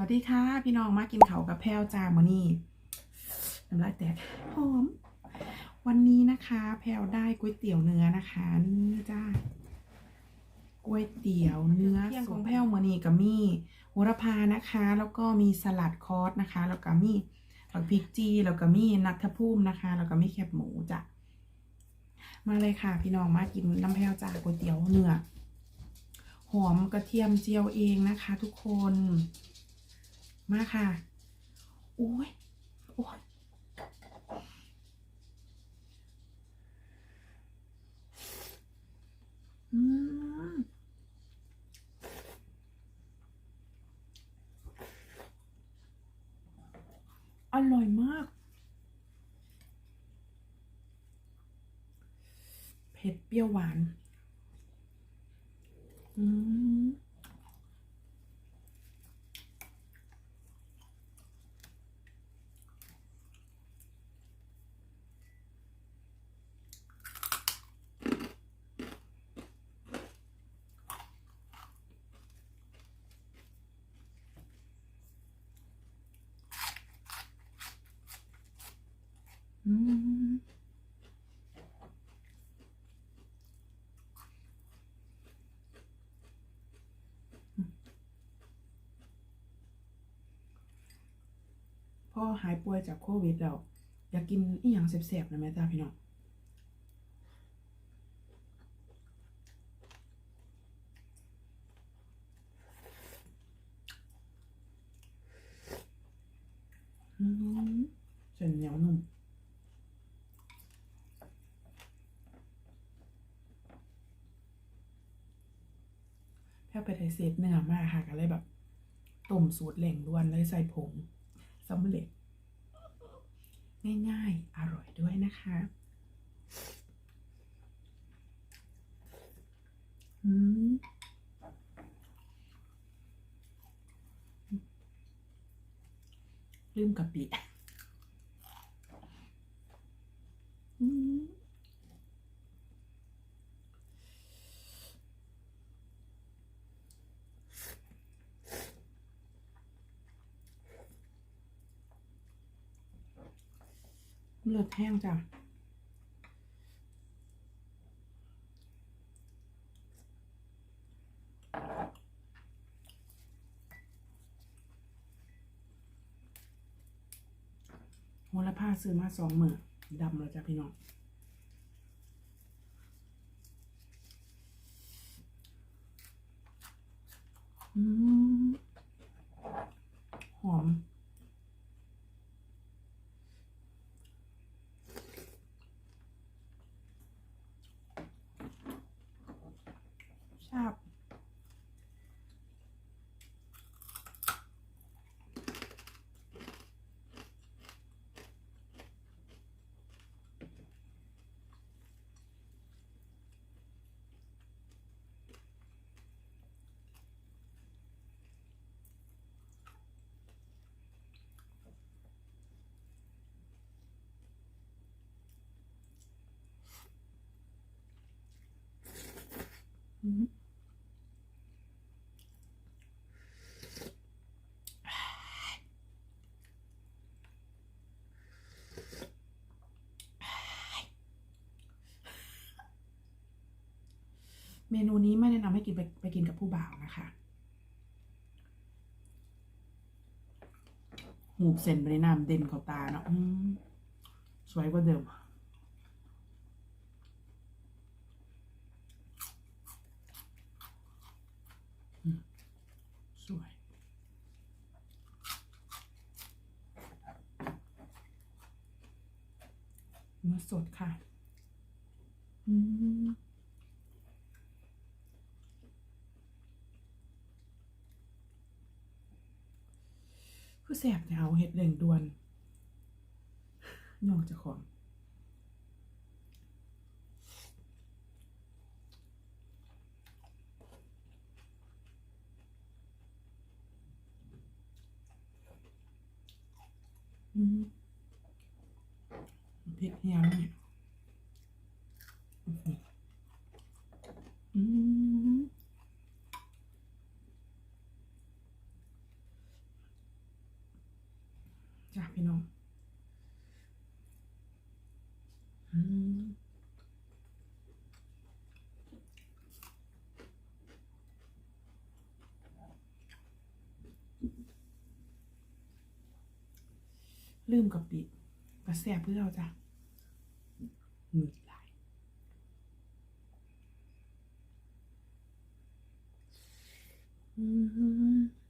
วัสดีค่ะพี่น้องมากินเขาวกับแพรวจ้ามื้อนี้น้ำลายแตกหอมวันนี้นะคะแพรวได้ก๋วยเตี๋ยวเนื้อนะคะนี่จ้าก๋วยเตี๋ยวเนื้อเที่ยงของแพรวมื้อนี้ก็มีโหระพานะคะแล้วก็มีสลัดคอสนะคะแล้วก็มีผักพริกจีแล้วก็มีนัทภูมินะคะแล้วก็มีแคบหมูจ้ะมาเลยค่ะพี่น้องมากินน้ำแพรวจ้าก๋วยเตี๋ยวเนื้อหอมกระเทียมเจียวเองนะคะทุกคนมาค่ะโอ้ยโอ้ยอืมอร่อยมากเผ็ดเปรี้ยวหวานอืมอืมพอหายป่วยจากโควิดแล้วอยากกินอีหยังแซ่บๆนะแม่จ้าพี่น้องอืมเส้นเหนียวนุ่มแค่ไปไทยเศษเนื้อมากค่ะก็เลยแบบต้มสูตรเร่งด่วนเลยใส่ผงสำเร็จง่ายๆอร่อยด้วยนะคะอืมลืมกะปิอืมเลือดแห้งจ้ะโหระพาซื้อมา2 มื้อดำแล้วจ้ะพี่น้องอืมหอมชาบอืมเมนูนี้ไม่แนะนำให้กินไปกินกับผู้บ่าวนะคะหูบเส้นไปในน้ำเด่นเขาตาเนาะสวยกว่าเดิมสวยเนื้อสดค่ะอืมคือแสบแถวเห็ดเหล่งด่วนยองเจะของอืมพริกเฮียแล้วเนี่ยอืม อืมลืมกะปิกระแสบเพื่อเราจ้ะมือหลายอืมอืม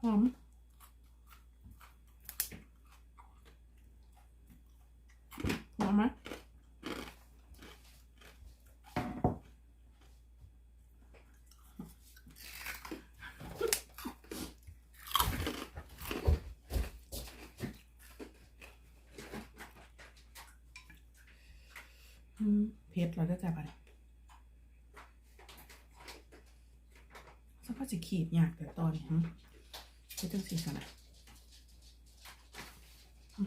หอมหอมไหมเผ็ดเราได้จ้ะไปสักพักจะขีดยากแต่ตอนนี้จะจังสีสันอื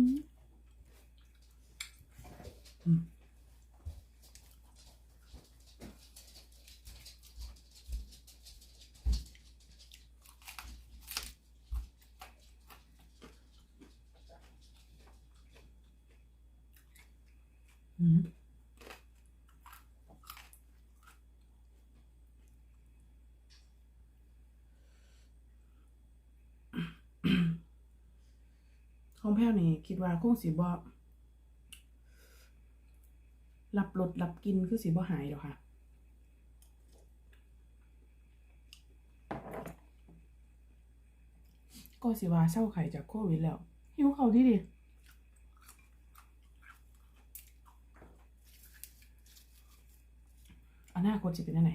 มอืมอืมของแพ้วนี่คิดว่าคงสิบ่รับรสรับกินคือสิบ่หายหรอกค่ะก็สิว่าเศร้าไข่จากโควิดแล้วหิวเขาวดีดิอนาคตจะเป็นยังไง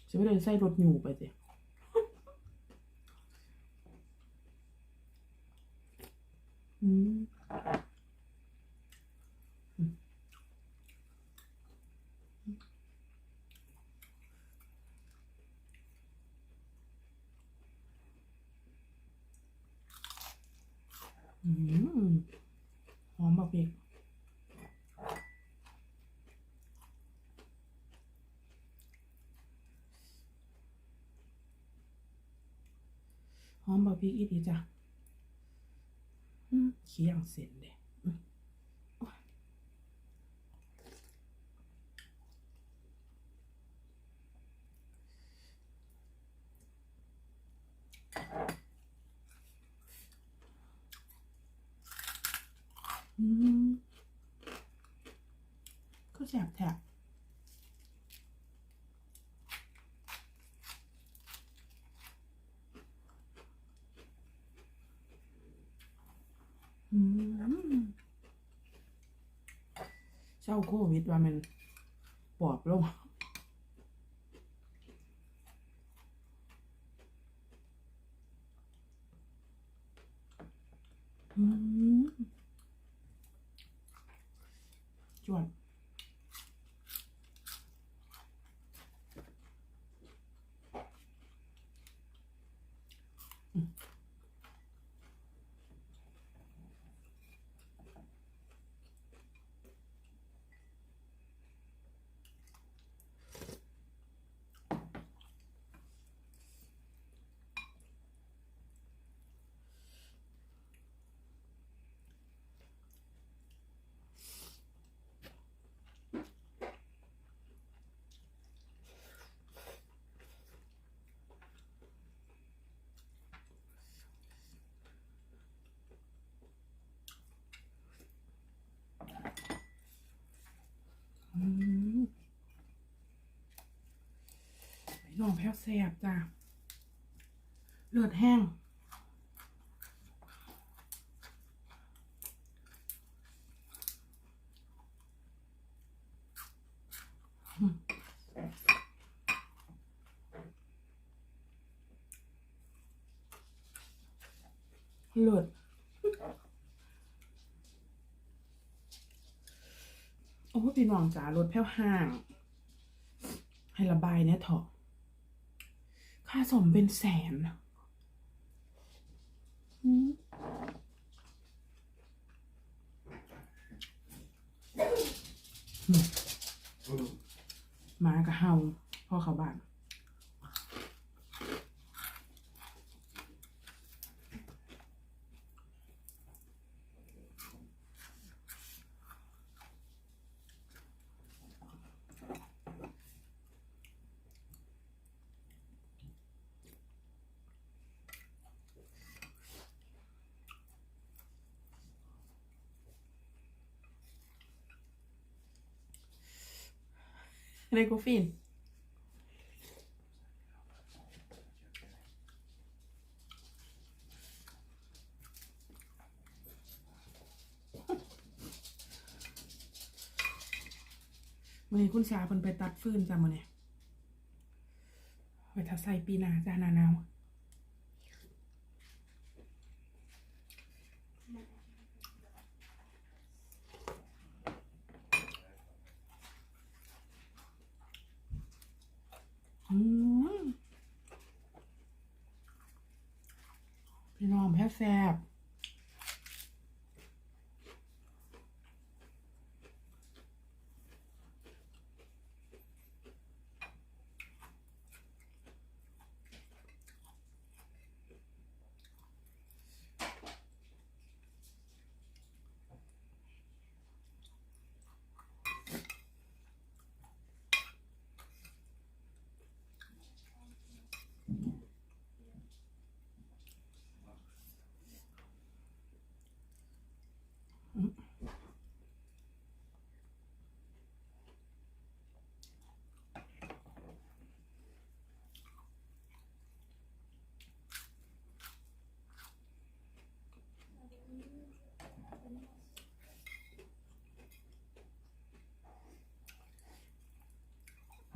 จะไม่เดินใส่รถอยู่ไปสิอืมอืมหอมแบบนี้หอมแบบพริกอีดีจ้ะเคี่ยงเสร็จเลยอืมก็แสบแทบอืมเศร้าโควิดว่ามันปอบลงอืมจวด พี่น้องแพ้วแซ่บจ้าเลือดแห้งเลือดโอ้พี่น้องจ๋ารถแพ้วห่างให้ระบายเนี่ยเถอะค่าสมเป็นแสนหมากับเฮาพ่อเขาบ้านอะไรกูฟินวันนี้คุณสาเพิ่นไปตัดฟืนจ้ะมื้อนี้ไว้ถ้าใส่ปีหน้าจ้าหน้าหนาวพี่น้องแพ้แซ่บ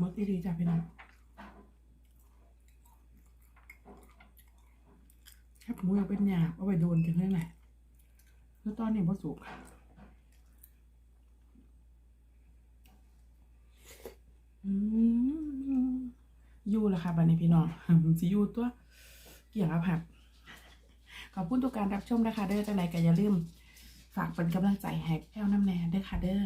มดดีๆจ้ะพี่น้องแคบหมูยังเป็นหยาบเอาไปโดนถึงเรื่องไหนแล้วตอนนี้พอสุกอยู่แล้วค่ะบัดนี้พี่น้องสิอยู่ตัวเกี่ยงอาผัดขอบคุณทุกการรับชมนะคะเด้อจังไหนก็อย่าลืมฝากเป็นกำลังใจให้แพ้วน้ำแน่เด้อค่ะเด้อ